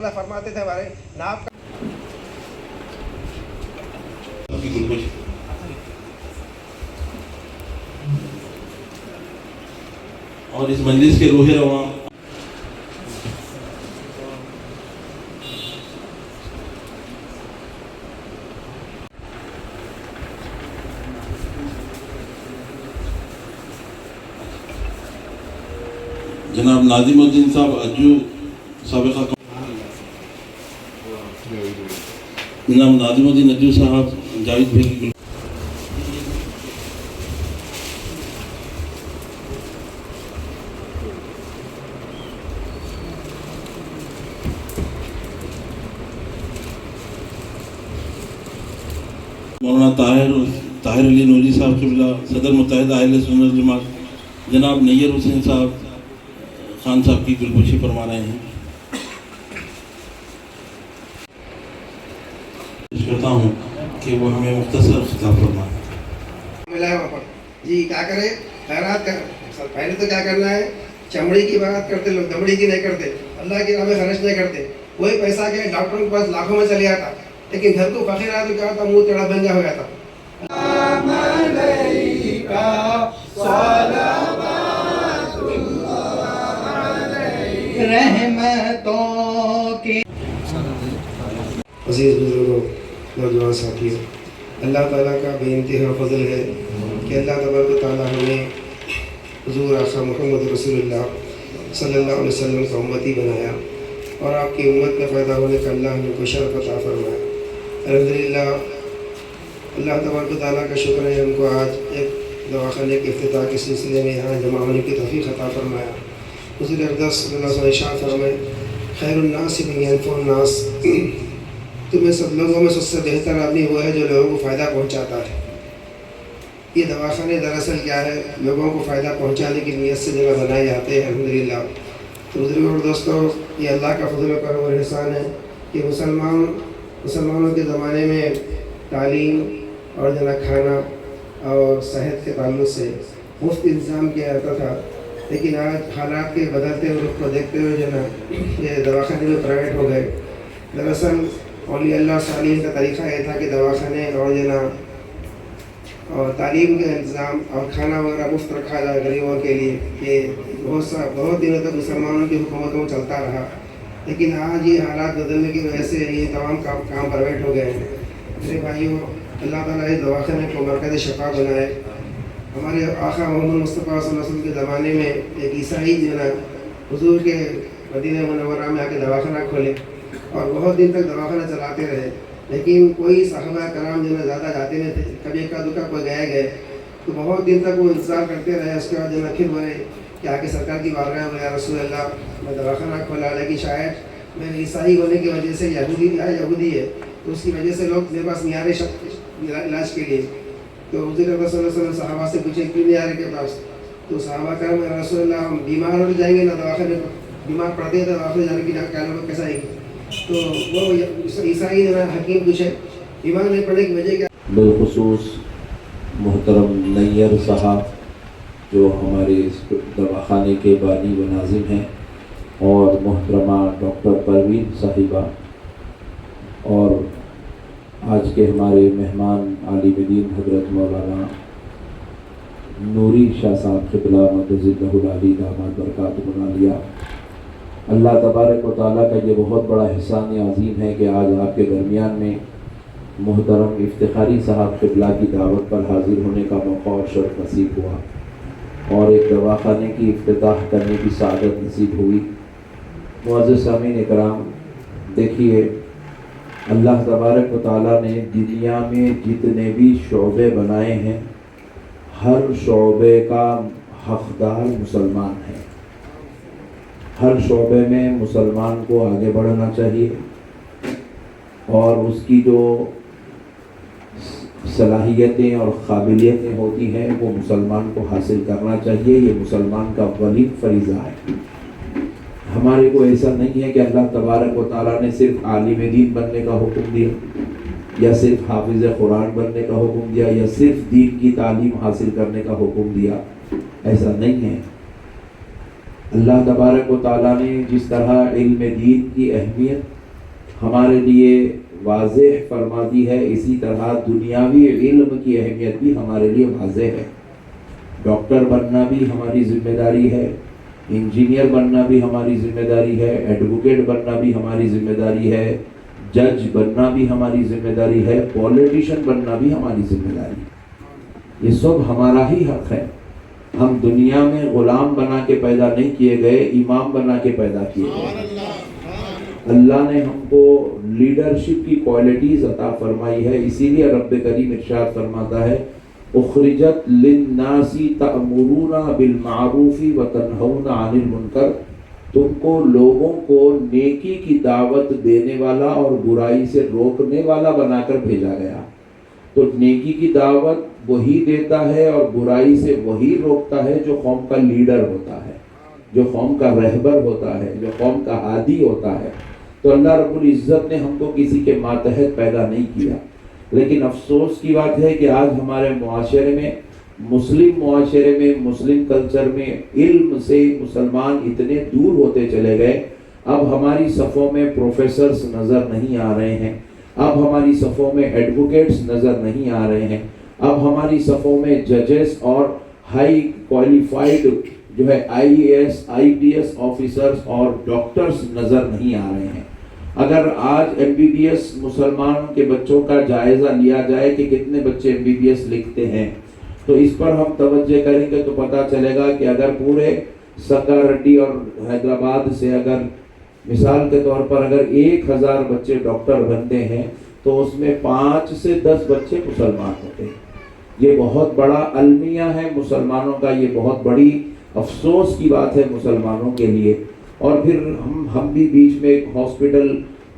فرماتے تھے ہمارے نام اور اس مجلس کے روح رواں جناب ناظم الدین صاحب اجو سابقہ جناب ناظم الدین اجو صاحب جاوید بھائی کی مولانا طاہر علی نوری صاحب قبلہ صدر متحدہ اہل سنت جماعت جناب نیر حسین صاحب خان صاحب کی گلگوشی فرما رہے ہیں. کرتا ہوں کہ وہ ہمیں مختصر خطاب فرمائیں. ملا وہاں پر جی کیا کرے خیرات کر. پہلے تو کیا کرنا ہے, چمڑی کی بات کرتے لوگ, دمڑی کی نہیں کرتے, اللہ کی راہ میں خرچ نہیں کرتے. وہی پیسہ کے ڈاکٹروں کے پاس لاکھوں میں چلے آتا, لیکن گھر کو فقیر آیا تو کیا ہوتا, منہ ٹیڑھا بنگا ہو جاتا. رحمتوں کی عزیز بزرگوں, نوجوان ساتھیوں, اللہ تعالیٰ کا بے انتہا فضل ہے کہ اللہ تبارک و تعالیٰ ہمیں حضور آقا محمد رسول اللہ صلی اللہ علیہ وسلم کا امتی بنایا اور آپ کی امت میں پیدا ہونے کا اللہ ہمیں کو شرف عطا فرمایا. الحمدللہ اللہ تبارک و تعالیٰ کا شکر ہے ہم کو آج ایک دواخانے کے افتتاح کے سلسلے میں یہاں جمع ہونے کی توفیق عطا فرمایا. حضور اقدس صلی اللہ علیہ وسلم ارشاد فرمائے, خیر الناس من ینفع الناس, تمہیں سب لوگوں میں سب سے بہتر آدمی وہ ہے جو لوگوں کو فائدہ پہنچاتا ہے. یہ دواخانے دراصل کیا ہے, لوگوں کو فائدہ پہنچانے کی نیت سے جگہ بنائے جاتے ہیں. الحمدللہ. تو بزرگوں اور دوستوں, یہ اللہ کا فضل و کرم اور احسان ہے کہ مسلمانوں کے زمانے میں تعلیم اور کھانا اور صحت کے تعلق سے مفت انتظام کیا جاتا تھا, لیکن آج حالات کے بدلتے ہوئے رخ کو دیکھتے ہوئے یہ دواخانے میں پرائیویٹ ہو گئے. دراصل اولیاء اللہ صالحین کا طریقہ یہ تھا کہ دواخانے اور تعلیم کا انتظام اور کھانا وغیرہ مفت رکھا جائے غریبوں کے لیے. یہ بہت دنوں تک مسلمانوں کی حکومتوں میں چلتا رہا, لیکن آج یہ حالات بدلنے کی وجہ سے یہ تمام کام پرائیویٹ ہو گئے ہیں. میرے بھائیوں, اللہ تعالیٰ اس دواخانے کو مرکز شفا بنائے. ہمارے آقا محمد مصطفیٰ صلی اللہ علیہ وسلم کے زمانے میں ایک عیسائی جو نا حضور کے مدینہ منورہ میں آ کے دواخانہ کھولے اور بہت دن تک دواخانہ چلاتے رہے, لیکن کوئی صحابہ کرام جو نا زیادہ جاتے نہیں تھے. کبھی ایک دکا کوئی گئے تو بہت دن تک وہ انتظار کرتے رہے. اس کے بعد جو نا پھر بولے کہ آ کے سرکار کی بارگاہ میں, یا رسول اللہ میں دواخانہ کھولا, لیکن شاید میں عیسائی ہونے کی وجہ سے یہودی ہے تو اس کی وجہ سے لوگ میرے پاس نہیں آ رہے علاج کے لیے. تو حضور صلی اللہ علیہ وسلم صحابہ سے پوچھے کیوں نہیں آ رہے کے پاس, تو صحابہ کرام یا رسول اللہ ہم بیمار ہو جائیں گے نا دواخانے بیمار پڑتے ہیں تو دواخانے جانے کی کیا لوگ کیسا آئیں گے. تو وہ عیسائی جو ہے حکیم پوچھے بیمار نہیں پڑنے کی وجہ کیا. بالخصوص محترم نیر صاحب جو ہمارے اس دواخانے کے بانی و ناظم ہیں, اور محترمہ ڈاکٹر پروین صاحبہ, اور آج کے ہمارے مہمان عالم دین حضرت مولانا نوری شاہ صاحب قبلہ مقدس العلی داماد برکاتہ عالیہ. اللہ تبارک و تعالیٰ کا یہ بہت بڑا احسان عظیم ہے کہ آج آپ کے درمیان میں محترم افتخاری صاحب قبلہ کی دعوت پر حاضر ہونے کا موقع اور شرف نصیب ہوا, اور ایک دواخانے کی افتتاح کرنے کی سعادت نصیب ہوئی. معزز سامعین اکرام, دیکھیے اللہ تبارک و تعالیٰ نے دنیا میں جتنے بھی شعبے بنائے ہیں, ہر شعبے کا حقدار مسلمان ہے. ہر شعبے میں مسلمان کو آگے بڑھنا چاہیے, اور اس کی جو صلاحیتیں اور قابلیتیں ہوتی ہیں وہ مسلمان کو حاصل کرنا چاہیے. یہ مسلمان کا اولین فریضہ ہے. ہمارے کو ایسا نہیں ہے کہ اللہ تبارک و تعالیٰ نے صرف عالم دین بننے کا حکم دیا, یا صرف حافظ قرآن بننے کا حکم دیا, یا صرف دین کی تعلیم حاصل کرنے کا حکم دیا. ایسا نہیں ہے. اللہ تبارک و تعالیٰ نے جس طرح علم دین کی اہمیت ہمارے لیے واضح فرما دی ہے، اسی طرح دنیاوی علم کی اہمیت بھی ہمارے لیے واضح ہے۔ ڈاکٹر بننا بھی ہماری ذمہ داری ہے، انجینئر بننا بھی ہماری ذمہ داری ہے، ایڈوکیٹ بننا بھی ہماری ذمہ داری ہے، جج بننا بھی ہماری ذمہ داری ہے، پولیٹیشین بننا بھی ہماری ذمہ داری ہے۔ یہ سب ہمارا ہی حق ہے۔ ہم دنیا میں غلام بنا کے پیدا نہیں کیے گئے، امام بنا کے پیدا کیے گئے۔ اللہ نے ہم کو لیڈرشپ کی کوالٹیز عطا فرمائی ہے، اسی لیے رب کریم ارشاد فرماتا ہے اخرجت للناس تأمرون بالمعروف وتنہون عن المنکر، تم کو لوگوں کو نیکی کی دعوت دینے والا اور برائی سے روکنے والا بنا کر بھیجا گیا۔ تو نیکی کی دعوت وہی دیتا ہے اور برائی سے وہی روکتا ہے جو قوم کا لیڈر ہوتا ہے، جو قوم کا رہبر ہوتا ہے، جو قوم کا ہادی ہوتا ہے۔ تو اللہ رب العزت نے ہم کو کسی کے ماتحت پیدا نہیں کیا، لیکن افسوس کی بات ہے کہ آج ہمارے معاشرے میں، مسلم معاشرے میں، مسلم کلچر میں علم سے مسلمان اتنے دور ہوتے چلے گئے۔ اب ہماری صفوں میں پروفیسرز نظر نہیں آ رہے ہیں، اب ہماری صفوں میں ایڈوکیٹس نظر نہیں آ رہے ہیں، اب ہماری صفوں میں ججز اور ہائی کوالیفائڈ جو ہے IAS IPS آفیسرز اور ڈاکٹرز نظر نہیں آ رہے ہیں۔ اگر آج MBBS مسلمان کے بچوں کا جائزہ لیا جائے کہ کتنے بچے MBBS لکھتے ہیں، تو اس پر ہم توجہ کریں گے تو پتہ چلے گا کہ اگر پورے سنگاریڈی اور حیدرآباد سے اگر مثال کے طور پر اگر 1000 بچے ڈاکٹر بنتے ہیں تو اس میں 5 سے 10 بچے مسلمان ہوتے ہیں۔ یہ بہت بڑا المیہ ہے مسلمانوں کا، یہ بہت بڑی افسوس کی بات ہے مسلمانوں کے لیے۔ اور پھر ہم بھی بیچ میں ایک ہاسپٹل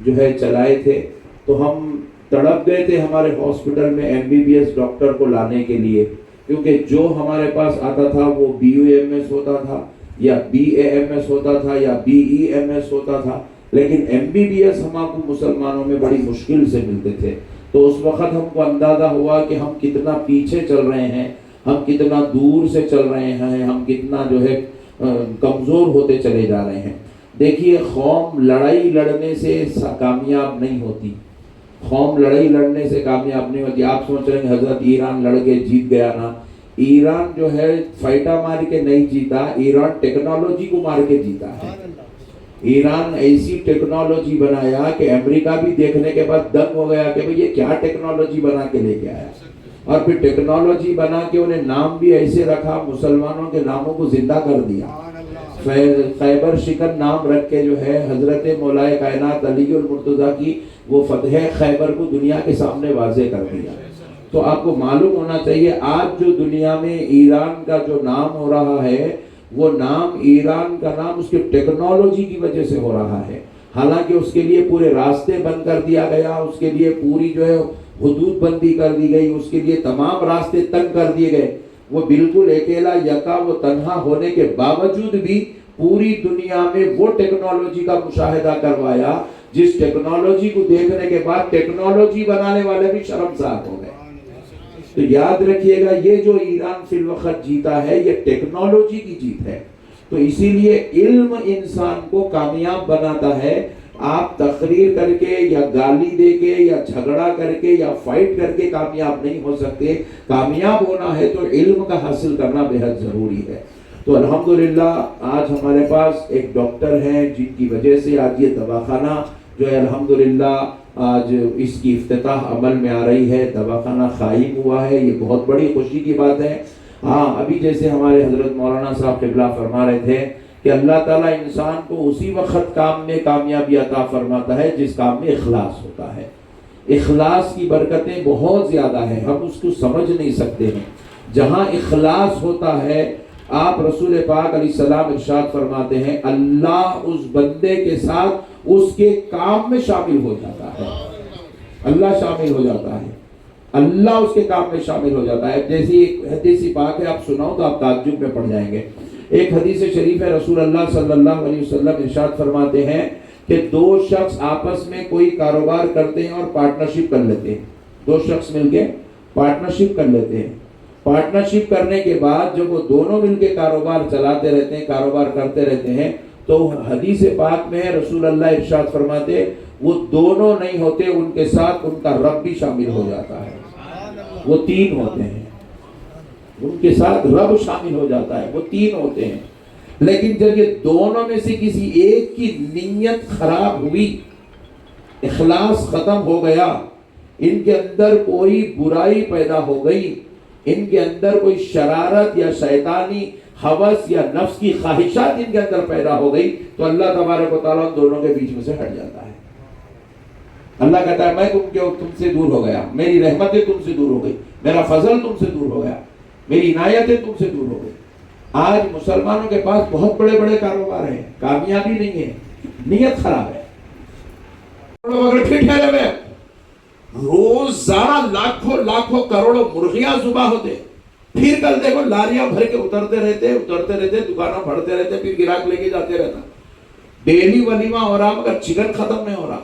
جو ہے چلائے تھے، تو ہم تڑپ گئے تھے ہمارے ہاسپٹل میں MBBS ڈاکٹر کو لانے کے لیے، کیونکہ جو ہمارے پاس آتا تھا وہ BUMS ہوتا تھا یا BAMS ہوتا تھا یا BEMS ہوتا تھا، لیکن MBBS ہم کو مسلمانوں میں بڑی مشکل سے ملتے تھے۔ تو اس وقت ہم کو اندازہ ہوا کہ ہم کتنا پیچھے چل رہے ہیں، ہم کتنا دور سے چل رہے ہیں، ہم کتنا جو ہے کمزور ہوتے چلے جا رہے ہیں۔ دیکھیے، قوم لڑائی لڑنے سے کامیاب نہیں ہوتی، قوم لڑائی لڑنے سے کامیاب نہیں ہوتی۔ آپ سوچ رہے ہیں حضرت ایران لڑ کے جیت گیا نا، ایران جو ہے فائٹا مار کے نہیں جیتا، ایران ٹیکنالوجی کو مار کے جیتا ہے۔ ایران ایسی ٹیکنالوجی بنایا کہ امریکہ بھی دیکھنے کے بعد دنگ ہو گیا کہ بھئی یہ کیا ٹیکنالوجی بنا کے لے کے آیا، اور پھر ٹیکنالوجی بنا کے انہیں نام بھی ایسے رکھا، مسلمانوں کے ناموں کو زندہ کر دیا۔ خیبر شکن نام رکھ کے جو ہے حضرت مولا کائنات علی المرتضیٰ کی وہ فتح خیبر کو دنیا کے سامنے واضح کر دیا۔ تو آپ کو معلوم ہونا چاہیے آج جو دنیا میں ایران کا جو نام ہو رہا ہے، وہ نام ایران کا نام اس کے ٹیکنالوجی کی وجہ سے ہو رہا ہے۔ حالانکہ اس کے لیے پورے راستے بند کر دیا گیا، اس کے لیے پوری جو ہے حدود بندی کر دی گئی، اس کے لیے تمام راستے تنگ کر دیے گئے۔ وہ بالکل اکیلا یکا وہ تنہا ہونے کے باوجود بھی پوری دنیا میں وہ ٹیکنالوجی کا مشاہدہ کروایا جس ٹیکنالوجی کو دیکھنے کے بعد ٹیکنالوجی بنانے والے بھی شرمسار ہو گئے۔ تو یاد رکھیے گا، یہ جو ایران فی الوقت جیتا ہے یہ ٹیکنالوجی کی جیت ہے۔ تو اسی لیے علم انسان کو کامیاب بناتا ہے۔ آپ تقریر کر کے یا گالی دے کے یا جھگڑا کر کے یا فائٹ کر کے کامیاب نہیں ہو سکتے۔ کامیاب ہونا ہے تو علم کا حاصل کرنا بہت ضروری ہے۔ تو الحمدللہ آج ہمارے پاس ایک ڈاکٹر ہیں جن کی وجہ سے آج یہ دواخانہ جو ہے الحمدللہ آج اس کی افتتاح عمل میں آ رہی ہے، دواخانہ قائم ہوا ہے، یہ بہت بڑی خوشی کی بات ہے۔ ہاں، ابھی جیسے ہمارے حضرت مولانا صاحب قبلہ فرما رہے تھے کہ اللہ تعالیٰ انسان کو اسی وقت کام میں کامیابی عطا فرماتا ہے جس کام میں اخلاص ہوتا ہے۔ اخلاص کی برکتیں بہت زیادہ ہیں، ہم اس کو سمجھ نہیں سکتے ہیں۔ جہاں اخلاص ہوتا ہے، آپ رسول پاک علیہ السلام ارشاد فرماتے ہیں اللہ اس بندے کے ساتھ اس کے کام میں شامل ہو جاتا ہے۔ اللہ شامل ہو جاتا ہے، اللہ اس کے کام میں شامل ہو جاتا ہے۔ جیسی ایک حدیث پاک ہے، آپ سناؤ تو آپ تعجب میں پڑ جائیں گے۔ ایک حدیث شریف ہے، رسول اللہ صلی اللہ علیہ وسلم ارشاد فرماتے ہیں کہ دو شخص آپس میں کوئی کاروبار کرتے ہیں اور پارٹنرشپ کر لیتے ہیں۔ دو شخص مل کے پارٹنرشپ کر لیتے ہیں پارٹنرشپ کرنے کے بعد جب وہ دونوں مل کے کاروبار چلاتے رہتے ہیں، کاروبار کرتے رہتے ہیں، تو حدیث پاک میں رسول اللہ ارشاد فرماتے وہ دونوں نہیں ہوتے، ان کے ساتھ ان کا رب بھی شامل ہو جاتا ہے. وہ تین ہوتے ہیں، ان کے ساتھ رب شامل ہو جاتا ہے، وہ تین ہوتے ہیں. لیکن جب یہ دونوں میں سے کسی ایک کی نیت خراب ہوئی، اخلاص ختم ہو گیا، ان کے اندر کوئی برائی پیدا ہو گئی، ان کے اندر کوئی شرارت یا شیطانی ہوس یا نفس کی خواہشات ان کے اندر پیدا ہو گئی، تو اللہ تبارک و تعالیٰ ان دونوں کے بیچ میں سے ہٹ جاتا ہے. اللہ کہتا ہے میں تم سے دور ہو گیا، میری رحمتیں تم سے دور ہو گئی، میرا فضل تم سے دور ہو گیا، میری عنایتیں تم سے دور ہو گئی. آج مسلمانوں کے پاس بہت بڑے بڑے کاروبار ہیں، کامیابی نہیں ہے، نیت خراب ہے. روزانہ لاکھوں کروڑوں مرغیاں ذبح ہوتے، پھر کل دیکھو لاریاں بھر کے اترتے رہتے، دکانوں بڑھتے رہتے، پھر گراہک لے کے جاتے رہتا. ڈیلی ولیمہ ہو رہا مگر چکن ختم نہیں ہو رہا.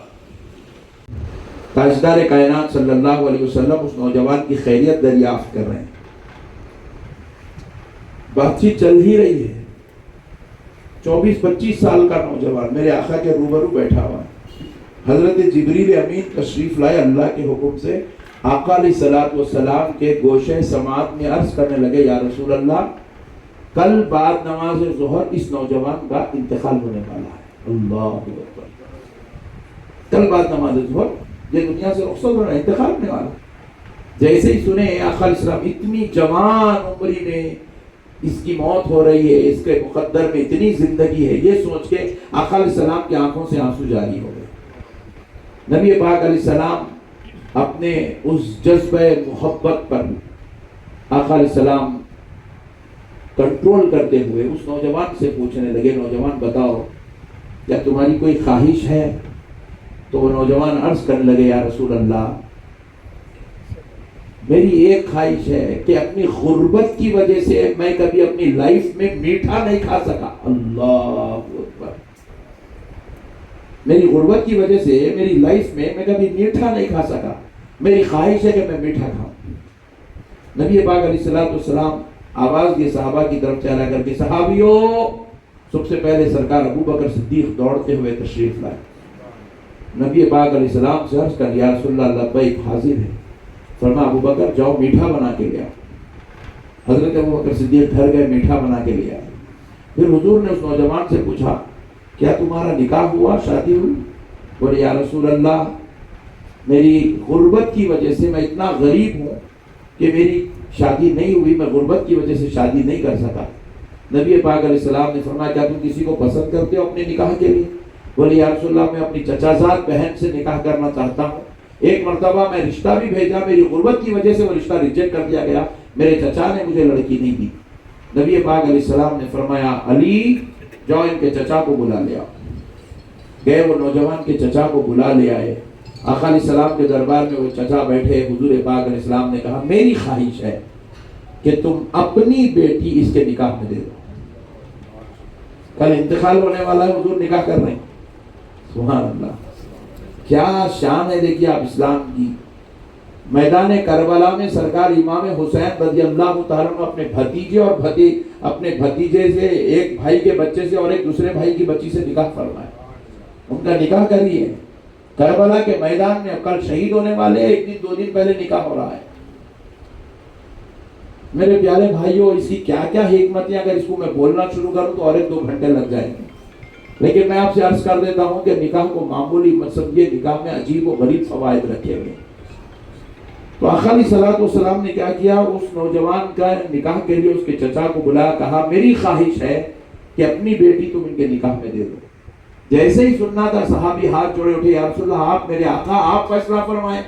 تاجدار کائنات صلی اللہ علیہ وسلم اس نوجوان کی خیریت دریافت کر رہے ہیں. بات چیت چل ہی رہی ہے. 24-25 سال کا نوجوان میرے آقا کے روبرو بیٹھا ہوا ہے. حضرت جبریل امین تشریف لائے اللہ کے حکم سے، آقا علیہ الصلوۃ والسلام کے گوشے سماعت میں عرض کرنے لگے یا رسول اللہ، کل بعد نماز ظہر اس نوجوان کا انتقال ہونے والا ہے. اللہ اکبر. کل بعد نماز ظہر یہ دنیا سے رخصت ہونا، انتقال ہونے والا. جیسے ہی سنے آقا علیہ السلام اتنی جوان عمری میں اس کی موت ہو رہی ہے، اس کے مقدر میں اتنی زندگی ہے، یہ سوچ کے آقا علیہ السلام کی آنکھوں سے آنسو جاری ہو گئے. نبی پاک علیہ السلام اپنے اس جذبہ محبت پر آقا علیہ السلام کنٹرول کرتے ہوئے اس نوجوان سے پوچھنے لگے، نوجوان بتاؤ کیا تمہاری کوئی خواہش ہے؟ تو وہ نوجوان عرض کرنے لگے یا رسول اللہ، میری ایک خواہش ہے کہ اپنی غربت کی وجہ سے میں کبھی اپنی لائف میں میٹھا نہیں کھا سکا. اللہ اکبر. میری غربت کی وجہ سے میری لائف میں کبھی میٹھا نہیں کھا سکا، میری خواہش ہے کہ میں میٹھا کھاؤں. نبی پاک علیہ السلام آواز دیے صحابہ کی طرف چلا کر کے، صحابیوں. سب سے پہلے سرکار ابو بکر صدیق دوڑتے ہوئے تشریف لائے. نبی پاک علیہ السلام سے عرض کر یا رسول اللہ لبیک حاضر ہے. فرما ابو بکر جاؤ میٹھا بنا کے لیا. حضرت ابو بکر صدیق گھر گئے، میٹھا بنا کے لیا. پھر حضور نے اس نوجوان سے پوچھا کیا تمہارا نکاح ہوا، شادی ہوئی؟ بولے یا رسول اللہ میری غربت کی وجہ سے میں اتنا غریب ہوں کہ میری شادی نہیں ہوئی، میں غربت کی وجہ سے شادی نہیں کر سکا. نبی پاک علیہ السلام نے فرمایا کیا تم کسی کو پسند کرتے ہو اپنے نکاح کے لیے؟ بولے یا رسول اللہ میں اپنی چچا زاد بہن سے نکاح کرنا چاہتا ہوں. ایک مرتبہ میں رشتہ بھی بھیجا، میری غربت کی وجہ سے وہ رشتہ ریجیکٹ کر دیا گیا، میرے چچا نے مجھے لڑکی نہیں دی. نبی پاک علیہ السلام نے فرمایا علی جاؤ ان کے چچا کو بلا لے آؤ. گئے، وہ نوجوان کے چچا کو بلا لے آئے. آقا علیہ السلام کے دربار میں وہ چچا بیٹھے. حضور پاک علیہ السلام نے کہا میری خواہش ہے کہ تم اپنی بیٹی اس کے نکاح میں دے دو. کل انتقال ہونے والا ہے، حضور نکاح کر رہے ہیں. سبحان اللہ. کیا شان ہے دیکھیے آپ اسلام کی. میدان کربلا میں سرکار امام حسین رضی اللہ تعالیٰ عنہ اپنے بھتیجے اور اپنے بھتیجے سے، ایک بھائی کے بچے سے اور ایک دوسرے بھائی کی بچی سے نکاح فرمایا. ان کا نکاح کریے کربلا کے میدان میں. کل شہید ہونے والے، ایک دن دو دن پہلے نکاح ہو رہا ہے. میرے پیارے بھائیوں اس کی کیا کیا حکمت ہے، اگر اس کو میں بولنا شروع کروں تو اور 1-2 گھنٹے لگ جائیں گے. لیکن میں آپ سے عرض کر دیتا ہوں کہ نکاح کو معمولی مت سمجھیے، نکاح میں عجیب و غریب فوائد رکھے ہوئے. تو آقا علیہ الصلوۃ والسلام نے کیا کیا، اس نوجوان کا نکاح کے لیے اس کے چچا کو بلایا، کہا میری خواہش ہے کہ اپنی بیٹی تم ان کے نکاح میں دے دو. جیسے ہی سننا تھا صحابی ہاتھ جوڑے اٹھے، یا رسول اللہ آپ میرے آقا آپ فیصلہ فرمائیں.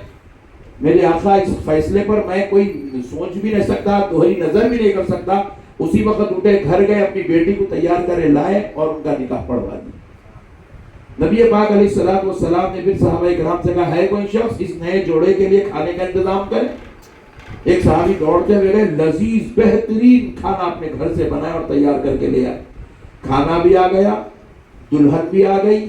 میرے آقا اس فیصلے پر میں کوئی سوچ بھی نہیں سکتا، دوہری نظر بھی نہیں کر سکتا. اسی وقت اٹھے، گھر گئے، اپنی بیٹی کو تیار کرے لائے اور ان کا نکاح پڑھوا دیا. نبی پاک علیہ الصلوۃ والسلام نے پھر صحابہ کرام سے کہا ہے کوئی شخص اس نئے جوڑے کے لیے کھانے کا انتظام کرے. ایک صحابی دوڑتے ہوئے گئے، لذیذ بہترین کھانا اپنے گھر سے بنایا اور تیار کر کے لے آئے. کھانا بھی آ گیا، دلہن بھی آ گئی،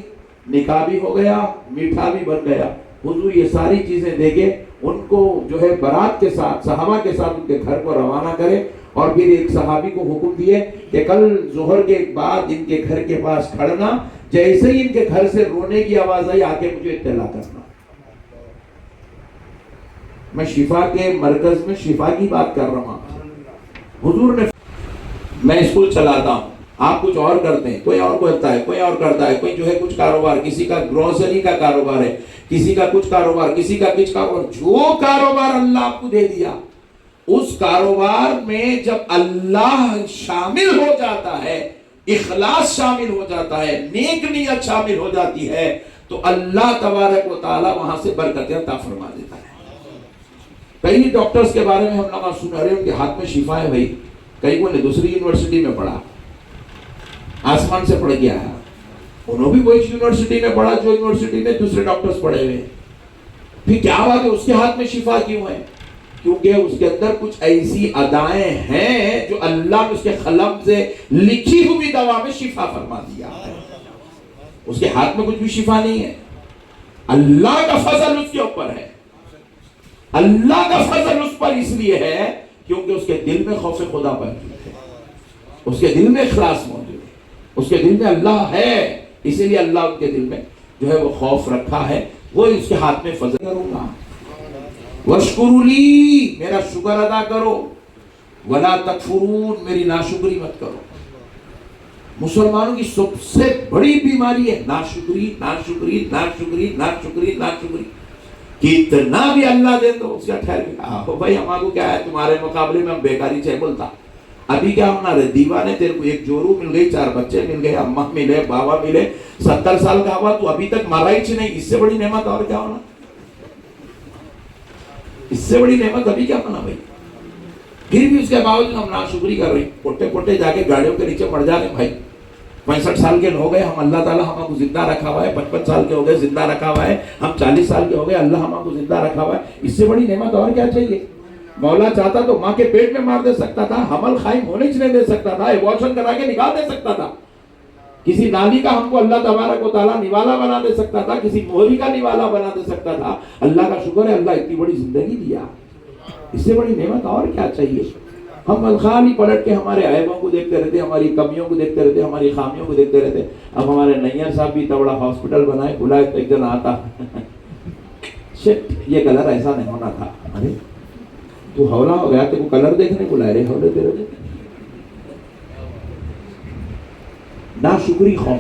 نکاح بھی ہو گیا، میٹھا بھی بن گیا. حضور یہ ساری چیزیں دے کے ان کو جو ہے برات کے ساتھ صحابہ کے ساتھ ان کے گھر کو روانہ کرے، اور پھر ایک صحابی کو حکم دیے کہ کل ظہر کے بعد ان کے گھر کے پاس کھڑنا، جیسے ہی ان کے گھر سے رونے کی آواز آئی آ کے مجھے اطلاع کرنا۔ میں شفا کے مرکز میں شفا کی بات کر رہا ہوں۔ حضور نے، میں اسکول چلاتا ہوں، آپ کچھ اور کرتے ہیں، کوئی اور کرتا ہے، کوئی اور کرتا ہے، کوئی جو ہے کچھ کاروبار، کسی کا گروسری کا کاروبار ہے، کسی کا کچھ کاروبار، کسی کا کچھ کاروبار، جو کاروبار اللہ آپ کو دے دیا، اس کاروبار میں جب اللہ شامل ہو جاتا ہے، اخلاص شامل ہو جاتا ہے، نیک نیت شامل ہو جاتی ہے، تو اللہ تبارک و تعالی وہاں سے برکتیں عطا فرما دیتا ہے۔ کئی ڈاکٹرز کے بارے میں ہم لوگ سن رہے ہیں ان کے ہاتھ میں شفا ہے، بھائی کئی کو نے دوسری یونیورسٹی میں پڑھا، آسمان سے پڑھ گیا ہے، انہوں بھی وہی یونیورسٹی میں پڑھا جو یونیورسٹی میں دوسرے ڈاکٹرز پڑھے ہوئے، پھر کیا بات ہے اس کے ہاتھ میں شفا کیوں ہے؟ کیونکہ اس کے اندر کچھ ایسی ادائیں ہیں جو اللہ نے اس کے قلم سے لکھی ہوئی دوا میں شفا فرما دیا ہے۔ اس کے ہاتھ میں کچھ بھی شفا نہیں ہے، اللہ کا فضل اس کے اوپر ہے۔ اللہ کا فضل اس پر اس لیے ہے کیونکہ اس کے دل میں خوف خدا موجود ہے، اس کے دل میں اخلاص موجود ہے، اس کے دل میں اللہ ہے، اسی لیے اللہ ان کے دل میں جو ہے وہ خوف رکھا ہے۔ وہ اس کے ہاتھ میں فضل کروں گا، وَاشْكُرُوا لِي، میرا شکر ادا کرو، وَلَا تَكْفُرُونَ، میری ناشکری مت کرو۔ مسلمانوں کی سب سے بڑی بیماری ہے ناشکری، ناشکری، ناشکری، ناشکری، ناشکری۔ کتنا بھی اللہ دے تو اس کا ٹھہر گیا، بھائی ہمارے کو کیا ہے تمہارے مقابلے میں، ہم بیکاری چاہے بولتا ابھی کیا ہونا رہے، دیوانے تیرے کو ایک جورو مل گئی، 4 بچے مل گئے، اماں ملے، بابا ملے، 70 سال کا ہوا تو ابھی تک مارا ہی نہیں، اس سے بڑی نعمت اور کیا ہونا؟ اس سے بڑی نعمت ابھی کیا ہونا بھائی؟ پھر بھی اس کے باوجود ہم ناشکری کر رہے ہیں، پوٹے پوٹے جا کے گاڑیوں کے نیچے مر جا رہے ہیں بھائی۔ 65 سال کے ہو گئے ہم، اللہ تعالیٰ ہم کو زندہ رکھا ہوا ہے، 55 سال کے ہو گئے زندہ رکھا ہوا ہے، ہم 40 سال کے ہو گئے اللہ ہم کو زندہ رکھا ہوا ہے، اس سے بڑی نعمت اور کیا چاہیے؟ مولا چاہتا تو ماں کے پیٹ میں مار دے سکتا تھا، حمل قائم ہونے نہیں دے سکتا تھا، ایبورشن کرا کے نکال دے سکتا تھا، کسی نالی کا ہم کو اللہ تبارک و تعالیٰ نوالا بنا دے سکتا تھا، کسی موہری کا نوالا بنا دے سکتا تھا۔ اللہ کا شکر ہے اللہ اتنی بڑی زندگی دیا، اس سے بڑی نعمت اور کیا چاہیے؟ ہم خالی پلٹ کے ہمارے عیبوں کو دیکھتے رہتے، ہماری کمیوں کو دیکھتے رہتے، ہماری خامیوں کو دیکھتے رہتے۔ اب ہمارے نیر صاحب بھی اتنا بڑا ہاسپٹل بنائے، بلائے تو ایک دن آتا شٹ یہ کلر ایسا نہیں ہونا تھا، ارے تو ہولا ہو گیا، تو کلر دیکھنے بلائے رہے، ہولے تیرے دیکھنے ناشکری قوم۔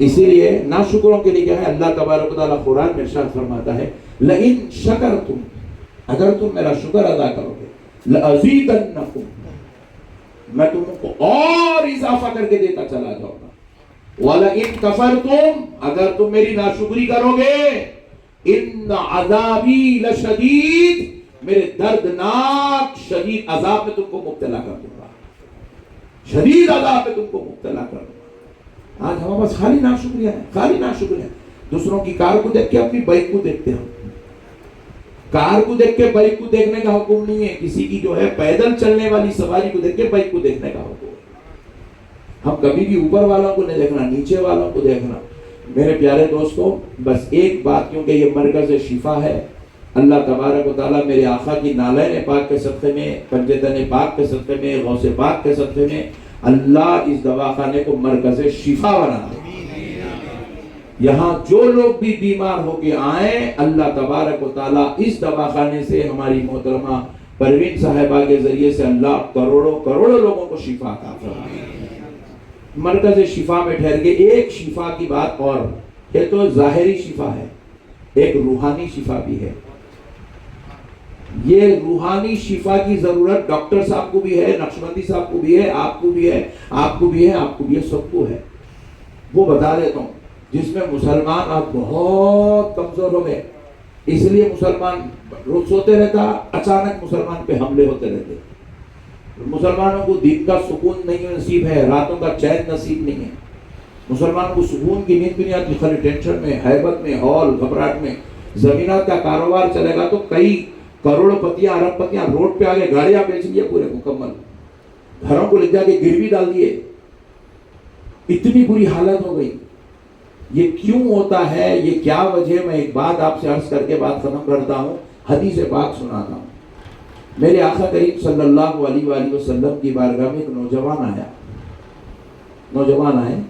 اسی لیے ناشکروں کے لیے کیا ہے، اللہ تبارک و تعالیٰ قرآن میں ارشاد فرماتا ہے لئن شکرتم، اگر تم میرا شکر ادا کرو گے، لأزیدنکم، میں تم کو اور اضافہ کر کے دیتا چلا جاؤں گا، وَلَئِن کَفَرْتُمْ، اگر تم میری ناشکری کرو گے، ان عذابی لشدید، میرے دردناک شدید عذاب میں تم کو مبتلا کر دوں گا، شدید عذاب میں تم کو مبتلا کر دوں گا۔ آج ہمارے پاس خالی ناشکریاں ہیں، خالی ناشکریاں، دوسروں کی کار کو دیکھ کے اپنی بائک کو دیکھتے ہیں، کار کو دیکھ کے بائک کو دیکھنے کا حکم نہیں ہے، کسی کی جو ہے پیدل چلنے والی سواری کو دیکھ کے بائک کو دیکھنے کا حکم ہے۔ ہم کبھی بھی اوپر والوں کو نہیں دیکھنا، نیچے والوں کو دیکھنا۔ میرے پیارے دوستوں، بس ایک بات، کیونکہ یہ مرکز شفا ہے، اللہ تبارک و تعالیٰ میرے آقا کی نالین پاک کے صدقے میں، پنجتن پاک کے صدقے میں، غوث پاک کے صدقے میں، اللہ اس دواخانے کو مرکز شفا بنا دے۔ یہاں جو لوگ بھی بیمار ہو کے آئیں، اللہ تبارک و تعالیٰ اس دواخانے سے ہماری محترمہ پروین صاحبہ کے ذریعے سے اللہ کروڑوں کروڑوں لوگوں کو شفا عطا فرمائے۔ مرکز شفا میں ٹھہر کے ایک شفا کی بات اور، یہ تو ظاہری شفا ہے، ایک روحانی شفا بھی ہے۔ یہ روحانی شفا کی ضرورت ڈاکٹر صاحب کو بھی ہے، نقشبندی صاحب کو بھی ہے، آپ کو بھی ہے، آپ کو بھی ہے، آپ کو بھی ہے، سب کو ہے۔ وہ بتا دیتا ہوں، جس میں مسلمان آپ بہت کمزور ہو گئے، اس لیے مسلمان روز سوتے رہتا، اچانک مسلمان پہ حملے ہوتے رہتے۔ مسلمانوں کو دن کا سکون نہیں نصیب ہے، راتوں کا چین نصیب نہیں ہے، مسلمانوں کو سکون کی نیند بھی نہیں آتی، خالی ٹینشن میں، ہیبت میں، ہول گھبراہٹ میں۔ زمینات کا کاروبار چلے گا تو کئی کروڑ پتیاں، ارب پتیاں روڈ پہ آگے گاڑیاں بیچ لیے پورے مکمل، گھروں کو لے جا کے گروی ڈال دیے، اتنی بری حالت ہو گئی۔ یہ کیوں ہوتا ہے، یہ کیا وجہ، میں ایک بات آپ سے عرض کر کے بات ختم کرتا ہوں، حدیث پاک سناتا ہوں۔ میرے آقا کریم صلی اللہ علیہ وآلہ وسلم کی بارگاہ میں ایک نوجوان آیا،